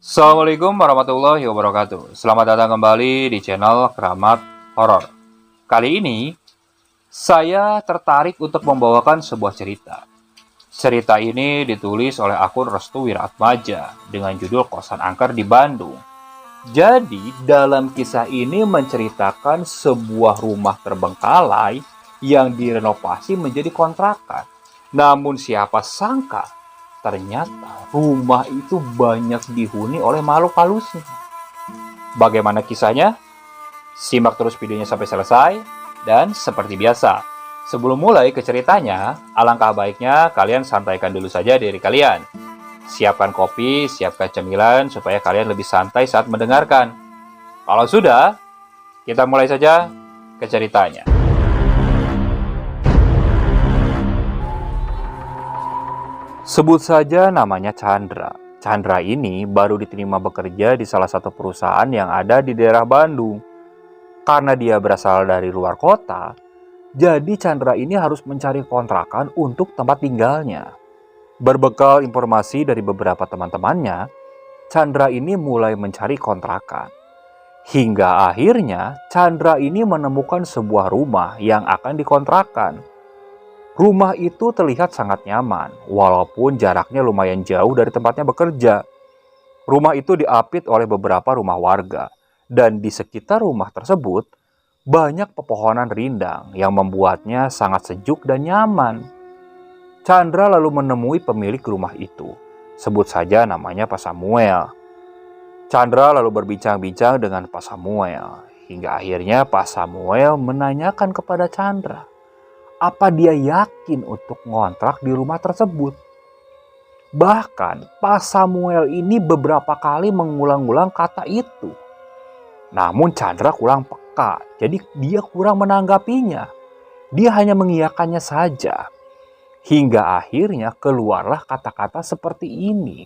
Assalamualaikum warahmatullahi wabarakatuh. Selamat datang kembali di channel Keramat Horor. Kali ini saya tertarik untuk membawakan sebuah cerita. Cerita ini ditulis oleh akun Restu Wiratmaja dengan judul Kosan Angker di Bandung. Jadi dalam kisah ini menceritakan sebuah rumah terbengkalai yang direnovasi menjadi kontrakan. Namun siapa sangka ternyata rumah itu banyak dihuni oleh makhluk halusnya. Bagaimana kisahnya? Simak terus videonya sampai selesai. Dan seperti biasa, sebelum mulai ke ceritanya, alangkah baiknya kalian santaikan dulu saja diri kalian. Siapkan kopi, siapkan cemilan supaya kalian lebih santai saat mendengarkan. Kalau sudah, kita mulai saja ke ceritanya. Sebut saja namanya Chandra. Chandra ini baru diterima bekerja di salah satu perusahaan yang ada di daerah Bandung. Karena dia berasal dari luar kota, jadi Chandra ini harus mencari kontrakan untuk tempat tinggalnya. Berbekal informasi dari beberapa teman-temannya, Chandra ini mulai mencari kontrakan. Hingga akhirnya Chandra ini menemukan sebuah rumah yang akan dikontrakan. Rumah itu terlihat sangat nyaman, walaupun jaraknya lumayan jauh dari tempatnya bekerja. Rumah itu diapit oleh beberapa rumah warga, dan di sekitar rumah tersebut banyak pepohonan rindang yang membuatnya sangat sejuk dan nyaman. Chandra lalu menemui pemilik rumah itu. Sebut saja namanya Pak Samuel. Chandra lalu berbincang-bincang dengan Pak Samuel, hingga akhirnya Pak Samuel menanyakan kepada Chandra, apa dia yakin untuk ngontrak di rumah tersebut. Bahkan Pak Samuel ini beberapa kali mengulang-ulang kata itu. Namun Chandra kurang peka, jadi dia kurang menanggapinya. Dia hanya mengiyakannya saja. Hingga akhirnya keluarlah kata-kata seperti ini.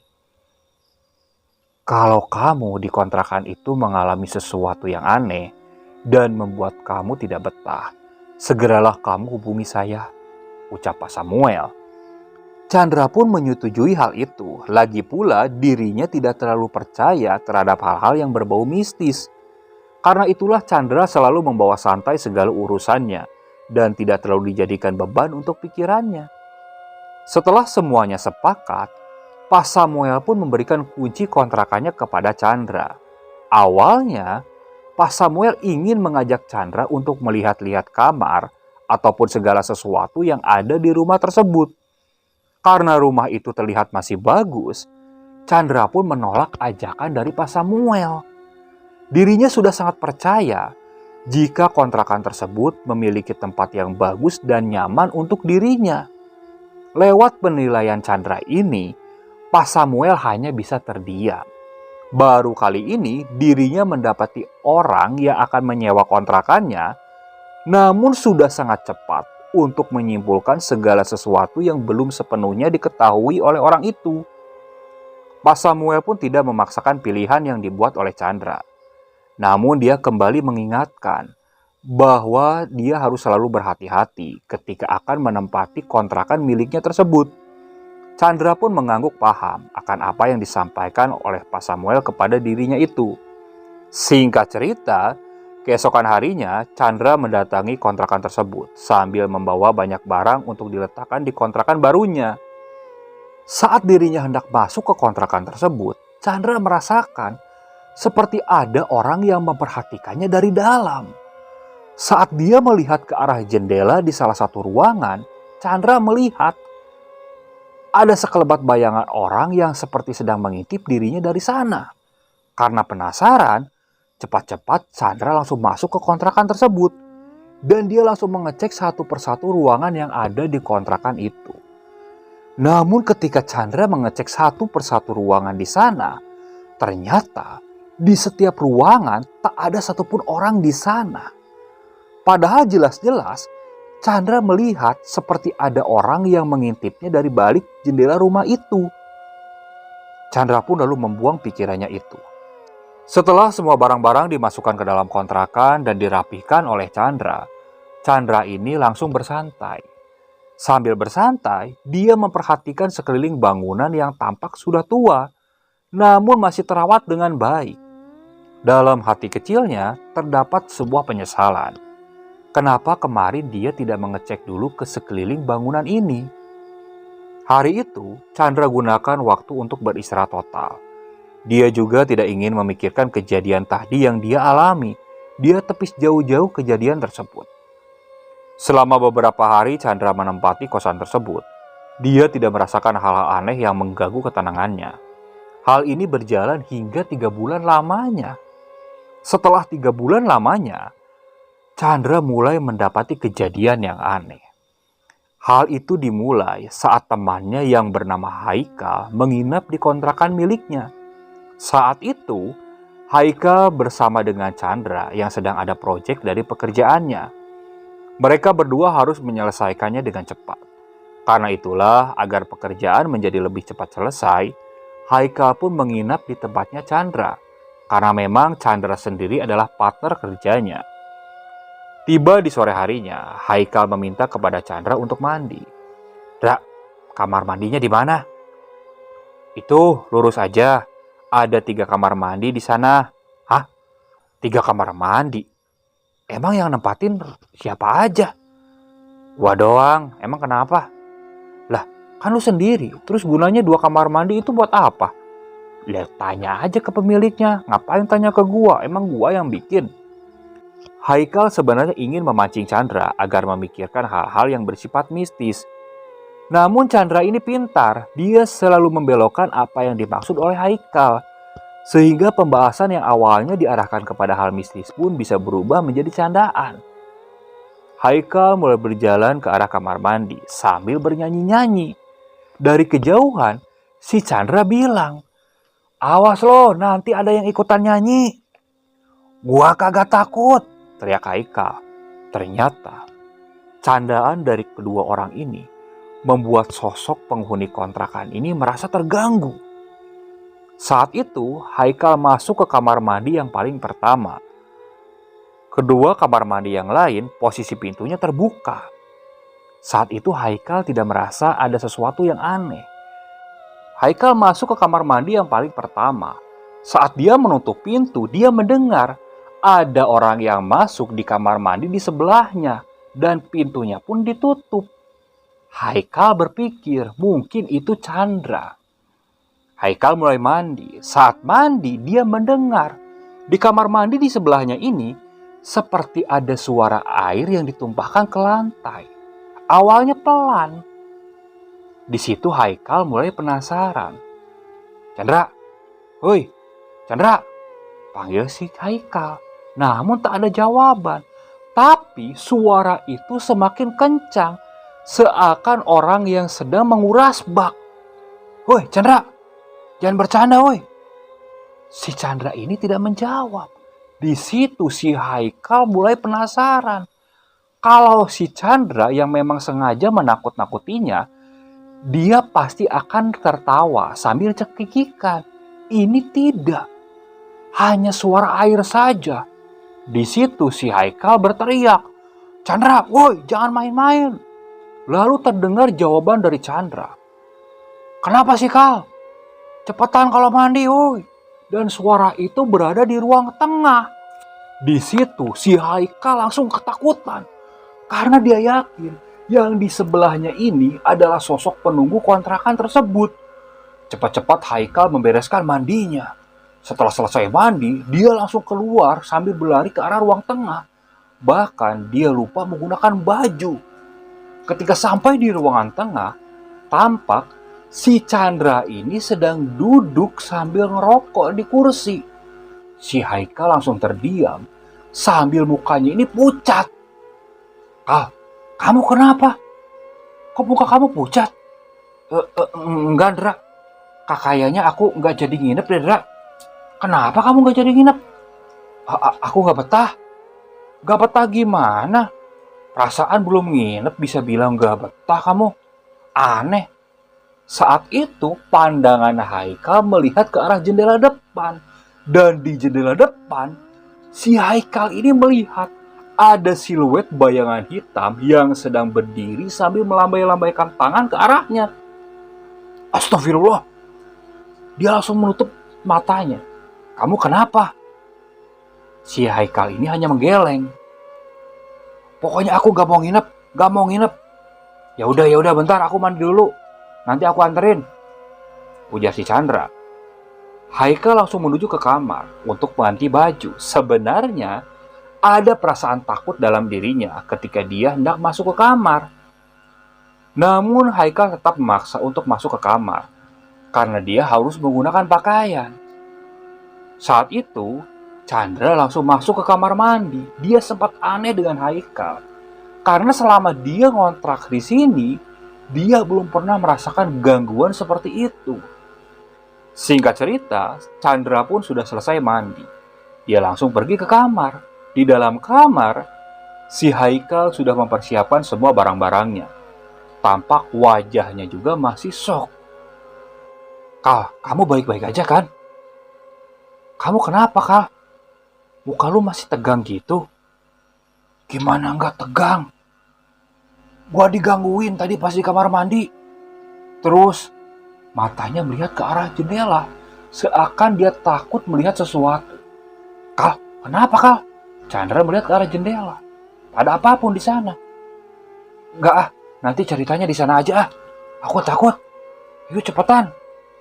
Kalau kamu di kontrakan itu mengalami sesuatu yang aneh dan membuat kamu tidak betah, segeralah kamu hubungi saya, ucap Pak Samuel. Chandra pun menyetujui hal itu. Lagi pula dirinya tidak terlalu percaya terhadap hal-hal yang berbau mistis. Karena itulah Chandra selalu membawa santai segala urusannya dan tidak terlalu dijadikan beban untuk pikirannya. Setelah semuanya sepakat, Pak Samuel pun memberikan kunci kontrakannya kepada Chandra. Awalnya, Pak Samuel ingin mengajak Chandra untuk melihat-lihat kamar ataupun segala sesuatu yang ada di rumah tersebut. Karena rumah itu terlihat masih bagus, Chandra pun menolak ajakan dari Pak Samuel. Dirinya sudah sangat percaya jika kontrakan tersebut memiliki tempat yang bagus dan nyaman untuk dirinya. Lewat penilaian Chandra ini, Pak Samuel hanya bisa terdiam. Baru kali ini dirinya mendapati orang yang akan menyewa kontrakannya, namun sudah sangat cepat untuk menyimpulkan segala sesuatu yang belum sepenuhnya diketahui oleh orang itu. Pak Samuel pun tidak memaksakan pilihan yang dibuat oleh Chandra. Namun dia kembali mengingatkan bahwa dia harus selalu berhati-hati ketika akan menempati kontrakan miliknya tersebut. Chandra pun mengangguk paham akan apa yang disampaikan oleh Pak Samuel kepada dirinya itu. Singkat cerita, keesokan harinya Chandra mendatangi kontrakan tersebut sambil membawa banyak barang untuk diletakkan di kontrakan barunya. Saat dirinya hendak masuk ke kontrakan tersebut, Chandra merasakan seperti ada orang yang memperhatikannya dari dalam. Saat dia melihat ke arah jendela di salah satu ruangan, Chandra melihat ada sekelebat bayangan orang yang seperti sedang mengintip dirinya dari sana. Karena penasaran, cepat-cepat Chandra langsung masuk ke kontrakan tersebut. Dan dia langsung mengecek satu persatu ruangan yang ada di kontrakan itu. Namun ketika Chandra mengecek satu persatu ruangan di sana, ternyata di setiap ruangan tak ada satupun orang di sana. Padahal jelas-jelas Chandra melihat seperti ada orang yang mengintipnya dari balik jendela rumah itu. Chandra pun lalu membuang pikirannya itu. Setelah semua barang-barang dimasukkan ke dalam kontrakan dan dirapihkan oleh Chandra, Chandra ini langsung bersantai. Sambil bersantai, dia memperhatikan sekeliling bangunan yang tampak sudah tua. namun masih terawat dengan baik. Dalam hati kecilnya terdapat sebuah penyesalan. Kenapa kemarin dia tidak mengecek dulu ke sekeliling bangunan ini? Hari itu, Chandra gunakan waktu untuk beristirahat total. Dia juga tidak ingin memikirkan kejadian tadi yang dia alami. Dia tepis jauh-jauh kejadian tersebut. Selama beberapa hari Chandra menempati kosan tersebut, dia tidak merasakan hal-hal aneh yang mengganggu ketenangannya. Hal ini berjalan hingga 3 bulan lamanya. Setelah 3 bulan lamanya, Chandra mulai mendapati kejadian yang aneh. Hal itu dimulai saat temannya yang bernama Haikal menginap di kontrakan miliknya. Saat itu, Haikal bersama dengan Chandra yang sedang ada proyek dari pekerjaannya. Mereka berdua harus menyelesaikannya dengan cepat. Karena itulah, agar pekerjaan menjadi lebih cepat selesai, Haikal pun menginap di tempatnya Chandra. Karena memang Chandra sendiri adalah partner kerjanya. Tiba di sore harinya, Haikal meminta kepada Chandra untuk mandi. "Dra, kamar mandinya di mana?" "Itu, lurus aja. Ada 3 kamar mandi di sana." "Hah? 3 kamar mandi? Emang yang nempatin siapa aja?" "Gua doang. Emang kenapa?" "Lah, kan lu sendiri. Terus gunanya 2 kamar mandi itu buat apa?" "Lihat, tanya aja ke pemiliknya. Ngapain tanya ke gua? Emang gua yang bikin?" Haikal sebenarnya ingin memancing Chandra agar memikirkan hal-hal yang bersifat mistis. Namun Chandra ini pintar. Dia selalu membelokkan apa yang dimaksud oleh Haikal. Sehingga pembahasan yang awalnya diarahkan kepada hal mistis pun bisa berubah menjadi candaan. Haikal mulai berjalan ke arah kamar mandi sambil bernyanyi-nyanyi. Dari kejauhan, si Chandra bilang, "Awas lo, nanti ada yang ikutan nyanyi." "Gua kagak takut," teriak Haikal. Ternyata, candaan dari kedua orang ini membuat sosok penghuni kontrakan ini merasa terganggu. Saat itu, Haikal masuk ke kamar mandi yang paling pertama. Kedua kamar mandi yang lain, posisi pintunya terbuka. Saat itu Haikal tidak merasa ada sesuatu yang aneh. Haikal masuk ke kamar mandi yang paling pertama. Saat dia menutup pintu, dia mendengar ada orang yang masuk di kamar mandi di sebelahnya dan pintunya pun ditutup. Haikal berpikir mungkin itu Chandra. Haikal mulai mandi. Saat mandi, dia mendengar di kamar mandi di sebelahnya ini seperti ada suara air yang ditumpahkan ke lantai. Awalnya pelan. Di situ Haikal mulai penasaran. "Chandra, woi, Chandra," panggil si Haikal. Namun tak ada jawaban. Tapi suara itu semakin kencang, seakan orang yang sedang menguras bak. "Woi, Chandra, jangan bercanda, woi." Si Chandra ini tidak menjawab. Di situ si Haikal mulai penasaran. Kalau si Chandra yang memang sengaja menakut-nakutinya, dia pasti akan tertawa sambil cekikikan. Ini tidak. Hanya suara air saja. Di situ si Haikal berteriak, "Chandra, woi, jangan main-main." Lalu terdengar jawaban dari Chandra. "Kenapa sih, Kal? Cepetan kalau mandi, woi." Dan suara itu berada di ruang tengah. Di situ si Haikal langsung ketakutan. Karena dia yakin yang di sebelahnya ini adalah sosok penunggu kontrakan tersebut. Cepat-cepat Haikal membereskan mandinya. Setelah selesai mandi, dia langsung keluar sambil berlari ke arah ruang tengah. Bahkan dia lupa menggunakan baju. Ketika sampai di ruangan tengah, tampak si Chandra ini sedang duduk sambil ngerokok di kursi. Si Haikal langsung terdiam sambil mukanya ini pucat. "Kal, kamu kenapa? Kok muka kamu pucat?" Enggak, Dra. Kayaknya aku nggak jadi nginep deh, Dra." "Kenapa kamu nggak jadi nginep?" Aku nggak betah." "Nggak betah gimana? Perasaan belum nginep bisa bilang nggak betah kamu. Aneh." Saat itu pandangan Haikal melihat ke arah jendela depan. Dan di jendela depan, si Haikal ini melihat ada siluet bayangan hitam yang sedang berdiri sambil melambai-lambaikan tangan ke arahnya. Astagfirullah. Dia langsung menutup matanya. "Kamu kenapa?" Si Haikal ini hanya menggeleng. "Pokoknya aku gak mau nginep, gak mau nginep." Ya udah, bentar aku mandi dulu. Nanti aku anterin," ujar si Chandra. Haikal langsung menuju ke kamar untuk mengganti baju. Sebenarnya ada perasaan takut dalam dirinya ketika dia hendak masuk ke kamar. Namun Haikal tetap memaksa untuk masuk ke kamar karena dia harus menggunakan pakaian. Saat itu, Chandra langsung masuk ke kamar mandi. Dia sempat aneh dengan Haikal karena selama dia ngontrak di sini, dia belum pernah merasakan gangguan seperti itu. Singkat cerita, Chandra pun sudah selesai mandi. Dia langsung pergi ke kamar. Di dalam kamar, si Haikal sudah mempersiapkan semua barang-barangnya. Tampak wajahnya juga masih shock. "Kal, kamu baik-baik aja kan? Kamu kenapa, Kal? Muka lu masih tegang gitu." "Gimana nggak tegang? Gua digangguin tadi pas di kamar mandi." Terus matanya melihat ke arah jendela, seakan dia takut melihat sesuatu. "Kal, kenapa, Kal?" Chandra melihat ke arah jendela. "Ada apapun di sana?" "Enggak, nanti ceritanya di sana aja. Aku takut." "Yuk cepetan,"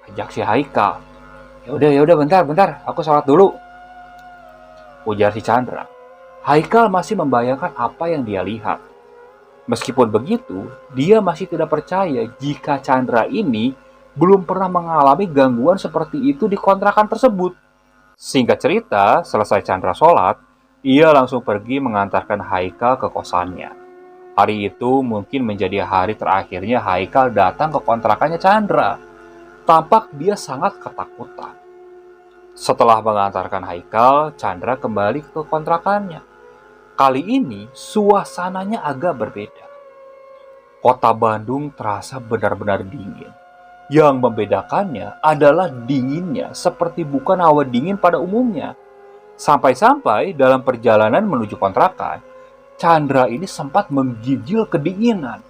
ajak si Haikal. Ya udah, bentar, aku sholat dulu," ujar si Chandra. Haikal masih membayangkan apa yang dia lihat. Meskipun begitu, dia masih tidak percaya jika Chandra ini belum pernah mengalami gangguan seperti itu di kontrakan tersebut. Singkat cerita, selesai Chandra sholat, ia langsung pergi mengantarkan Haikal ke kosannya. Hari itu mungkin menjadi hari terakhirnya Haikal datang ke kontrakannya Chandra. Tampak dia sangat ketakutan. Setelah mengantarkan Haikal, Chandra kembali ke kontrakannya. Kali ini suasananya agak berbeda. Kota Bandung terasa benar-benar dingin. Yang membedakannya adalah dinginnya seperti bukan hawa dingin pada umumnya. Sampai-sampai dalam perjalanan menuju kontrakan, Chandra ini sempat menggigil kedinginan.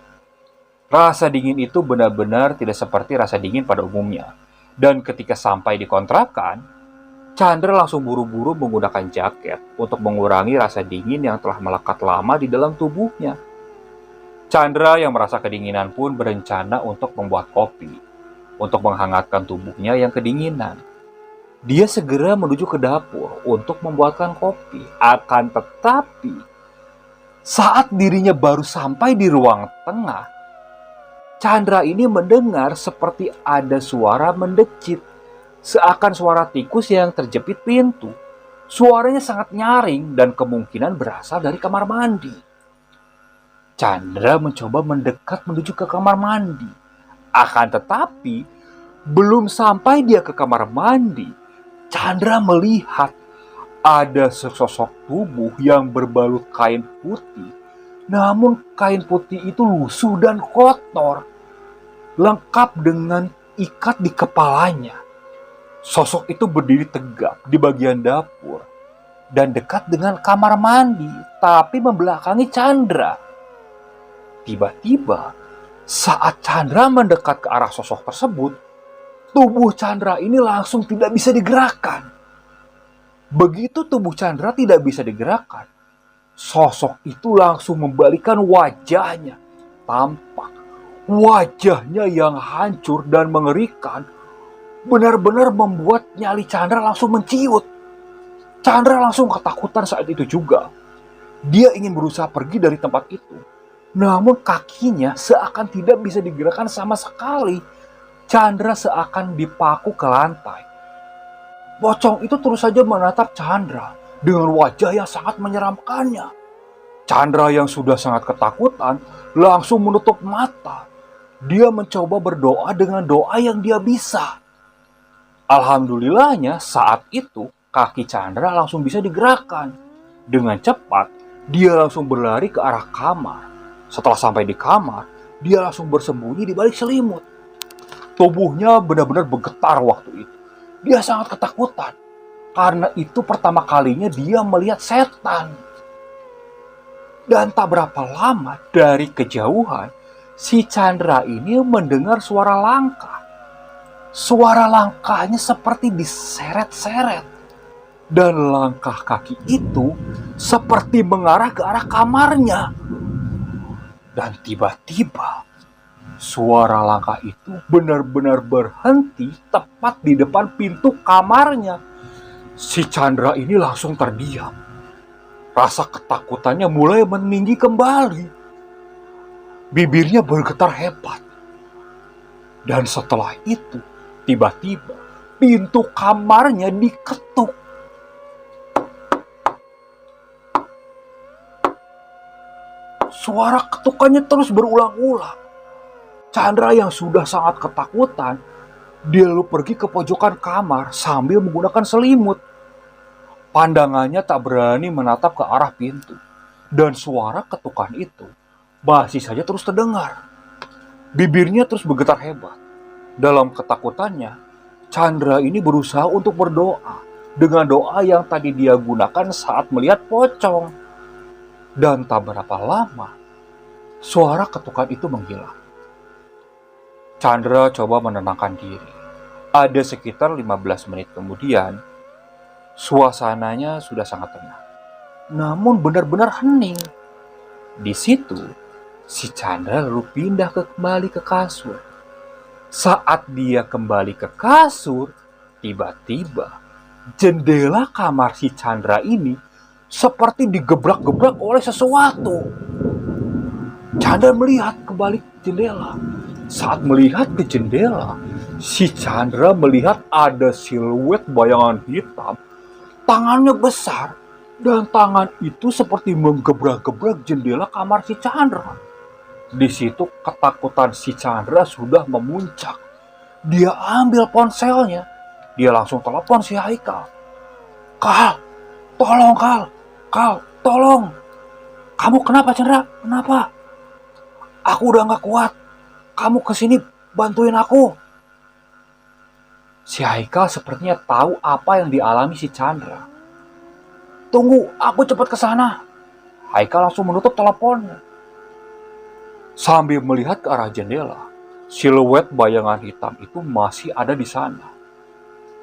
Rasa dingin itu benar-benar tidak seperti rasa dingin pada umumnya. Dan ketika sampai di kontrakan, Chandra langsung buru-buru menggunakan jaket untuk mengurangi rasa dingin yang telah melekat lama di dalam tubuhnya. Chandra yang merasa kedinginan pun berencana untuk membuat kopi untuk menghangatkan tubuhnya yang kedinginan. Dia segera menuju ke dapur untuk membuatkan kopi. Akan tetapi, saat dirinya baru sampai di ruang tengah, Chandra ini mendengar seperti ada suara mendecit, seakan suara tikus yang terjepit pintu. Suaranya sangat nyaring dan kemungkinan berasal dari kamar mandi. Chandra mencoba mendekat menuju ke kamar mandi. Akan tetapi, belum sampai dia ke kamar mandi, Chandra melihat ada sesosok tubuh yang berbalut kain putih. Namun kain putih itu lusuh dan kotor, lengkap dengan ikat di kepalanya. Sosok itu berdiri tegap di bagian dapur dan dekat dengan kamar mandi, tapi membelakangi Chandra. Tiba-tiba, saat Chandra mendekat ke arah sosok tersebut, tubuh Chandra ini langsung tidak bisa digerakkan. Begitu tubuh Chandra tidak bisa digerakkan, sosok itu langsung membalikkan wajahnya. Tampak wajahnya yang hancur dan mengerikan benar-benar membuat nyali Chandra langsung menciut. Chandra langsung ketakutan saat itu juga. Dia ingin berusaha pergi dari tempat itu, namun kakinya seakan tidak bisa digerakkan sama sekali. Chandra seakan dipaku ke lantai. Pocong itu terus saja menatap Chandra dengan wajah yang sangat menyeramkannya. Chandra yang sudah sangat ketakutan langsung menutup mata. Dia mencoba berdoa dengan doa yang dia bisa. Alhamdulillahnya saat itu kaki Chandra langsung bisa digerakkan. Dengan cepat dia langsung berlari ke arah kamar. Setelah sampai di kamar, dia langsung bersembunyi di balik selimut. Tubuhnya benar-benar bergetar waktu itu. Dia sangat ketakutan karena itu pertama kalinya dia melihat setan. Dan tak berapa lama dari kejauhan, si Chandra ini mendengar suara langkah. Suara langkahnya seperti diseret-seret. Dan langkah kaki itu seperti mengarah ke arah kamarnya. Dan tiba-tiba suara langkah itu benar-benar berhenti tepat di depan pintu kamarnya. Si Chandra ini langsung terdiam. Rasa ketakutannya mulai meninggi kembali. Bibirnya bergetar hebat. Dan setelah itu, tiba-tiba pintu kamarnya diketuk. Suara ketukannya terus berulang-ulang. Chandra yang sudah sangat ketakutan, dia lalu pergi ke pojokan kamar sambil menggunakan selimut. Pandangannya tak berani menatap ke arah pintu. Dan suara ketukan itu masih saja terus terdengar. Bibirnya terus bergetar hebat. Dalam ketakutannya, Chandra ini berusaha untuk berdoa dengan doa yang tadi dia gunakan saat melihat pocong. Dan tak berapa lama, suara ketukan itu menghilang. Chandra coba menenangkan diri. Ada sekitar 15 menit kemudian, suasananya sudah sangat tenang. Namun benar-benar hening. Di situ, si Chandra lalu pindah kembali ke kasur. Saat dia kembali ke kasur, tiba-tiba jendela kamar si Chandra ini seperti digebrak-gebrak oleh sesuatu. Chandra melihat kembali ke jendela. Saat melihat ke jendela, si Chandra melihat ada siluet bayangan hitam. Tangannya besar, dan tangan itu seperti menggebrak-gebrak jendela kamar si Chandra. Di situ ketakutan si Chandra sudah memuncak. Dia ambil ponselnya. Dia langsung telepon si Haikal. Kal, tolong Kal. Kal, tolong. Kamu kenapa Chandra? Kenapa? Aku udah gak kuat. Kamu kesini bantuin aku. Si Haikal sepertinya tahu apa yang dialami si Chandra. Tunggu, aku cepat ke sana. Haikal langsung menutup teleponnya. Sambil melihat ke arah jendela, siluet bayangan hitam itu masih ada di sana.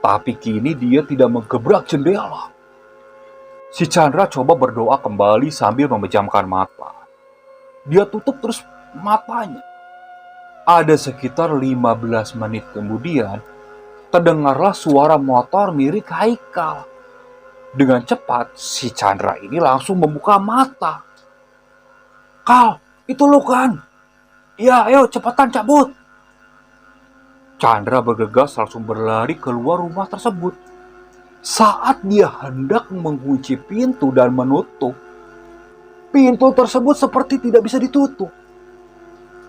Tapi kini dia tidak menggebrak jendela. Si Chandra coba berdoa kembali sambil memejamkan mata. Dia tutup terus matanya. Ada sekitar 15 menit kemudian, terdengarlah suara motor milik Haikal. Dengan cepat, si Chandra ini langsung membuka mata. Kal, itu lu kan? Ya, ayo cepetan cabut. Chandra bergegas langsung berlari keluar rumah tersebut. Saat dia hendak mengunci pintu dan menutup, pintu tersebut seperti tidak bisa ditutup.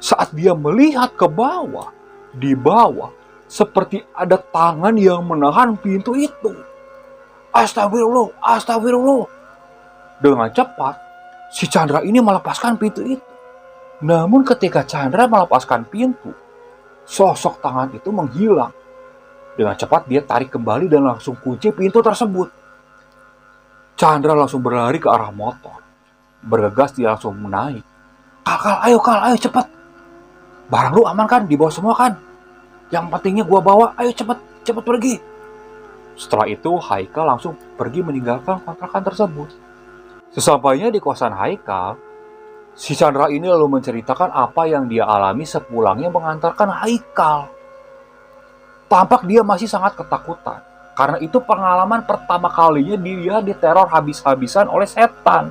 Saat dia melihat ke bawah, di bawah seperti ada tangan yang menahan pintu itu. Astagfirullah, astagfirullah. Dengan cepat, si Chandra ini melepaskan pintu itu. Namun ketika Chandra melepaskan pintu, sosok tangan itu menghilang. Dengan cepat dia tarik kembali dan langsung kunci pintu tersebut. Chandra langsung berlari ke arah motor. Bergegas dia langsung menaik. Kal, ayo cepet. Barang lu aman kan? Dibawa semua kan? Yang pentingnya gua bawa, ayo cepet pergi. Setelah itu Haikal langsung pergi meninggalkan kontrakan tersebut. Sesampainya di kosan Haikal, si Chandra ini lalu menceritakan apa yang dia alami sepulangnya mengantarkan Haikal. Tampak dia masih sangat ketakutan, karena itu pengalaman pertama kalinya dia diteror habis-habisan oleh setan.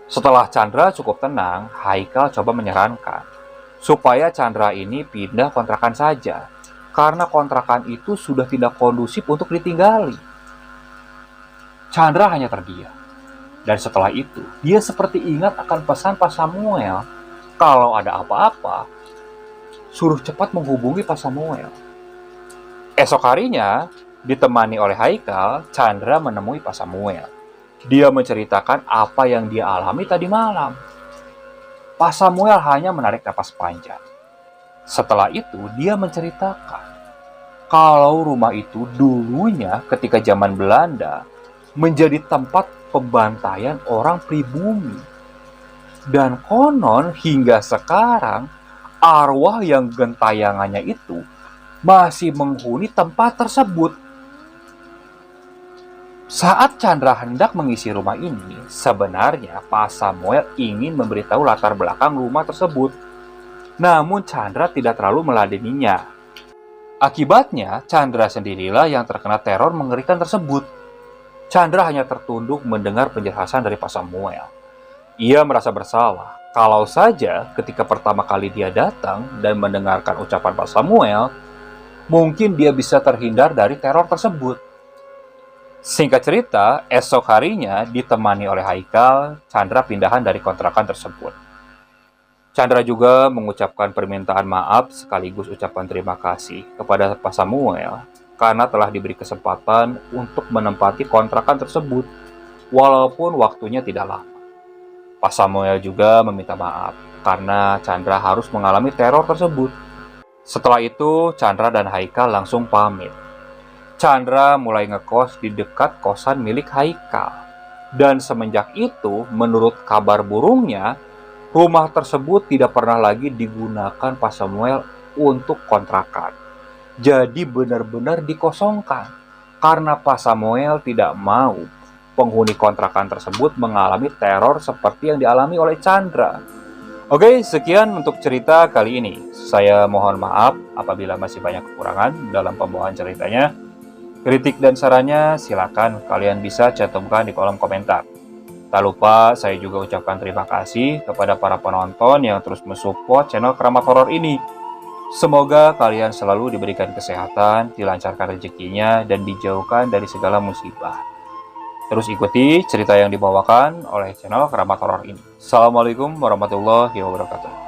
Setelah Chandra cukup tenang, Haikal coba menyarankan supaya Chandra ini pindah kontrakan saja, karena kontrakan itu sudah tidak kondusif untuk ditinggali. Chandra hanya terdiam. Dan setelah itu, dia seperti ingat akan pesan Pak Samuel. Kalau ada apa-apa, suruh cepat menghubungi Pak Samuel. Esok harinya, ditemani oleh Haikal, Chandra menemui Pak Samuel. Dia menceritakan apa yang dia alami tadi malam. Pak Samuel hanya menarik napas panjang. Setelah itu, dia menceritakan kalau rumah itu dulunya ketika zaman Belanda menjadi tempat pembantaian orang pribumi. Dan konon hingga sekarang arwah yang gentayangannya itu masih menghuni tempat tersebut. Saat Chandra hendak mengisi rumah ini, sebenarnya Pak Samuel ingin memberitahu latar belakang rumah tersebut. Namun Chandra tidak terlalu meladeninya. Akibatnya, Chandra sendirilah yang terkena teror mengerikan tersebut. Chandra hanya tertunduk mendengar penjelasan dari Pak Samuel. Ia merasa bersalah. Kalau saja ketika pertama kali dia datang dan mendengarkan ucapan Pak Samuel, mungkin dia bisa terhindar dari teror tersebut. Singkat cerita, esok harinya ditemani oleh Haikal, Chandra pindahan dari kontrakan tersebut. Chandra juga mengucapkan permintaan maaf sekaligus ucapan terima kasih kepada Pak Samuel karena telah diberi kesempatan untuk menempati kontrakan tersebut, walaupun waktunya tidak lama. Pak Samuel juga meminta maaf karena Chandra harus mengalami teror tersebut. Setelah itu, Chandra dan Haikal langsung pamit. Chandra mulai ngekos di dekat kosan milik Haikal. Dan semenjak itu, menurut kabar burungnya, rumah tersebut tidak pernah lagi digunakan Pak Samuel untuk kontrakan. Jadi benar-benar dikosongkan. Karena Pak Samuel tidak mau penghuni kontrakan tersebut mengalami teror seperti yang dialami oleh Chandra. Oke, sekian untuk cerita kali ini. Saya mohon maaf apabila masih banyak kekurangan dalam pembawaan ceritanya. Kritik dan sarannya silakan kalian bisa cantumkan di kolom komentar. Tak lupa saya juga ucapkan terima kasih kepada para penonton yang terus mensupport channel Keramat Horor ini. Semoga kalian selalu diberikan kesehatan, dilancarkan rezekinya, dan dijauhkan dari segala musibah. Terus ikuti cerita yang dibawakan oleh channel Keramat Horor ini. Assalamualaikum warahmatullahi wabarakatuh.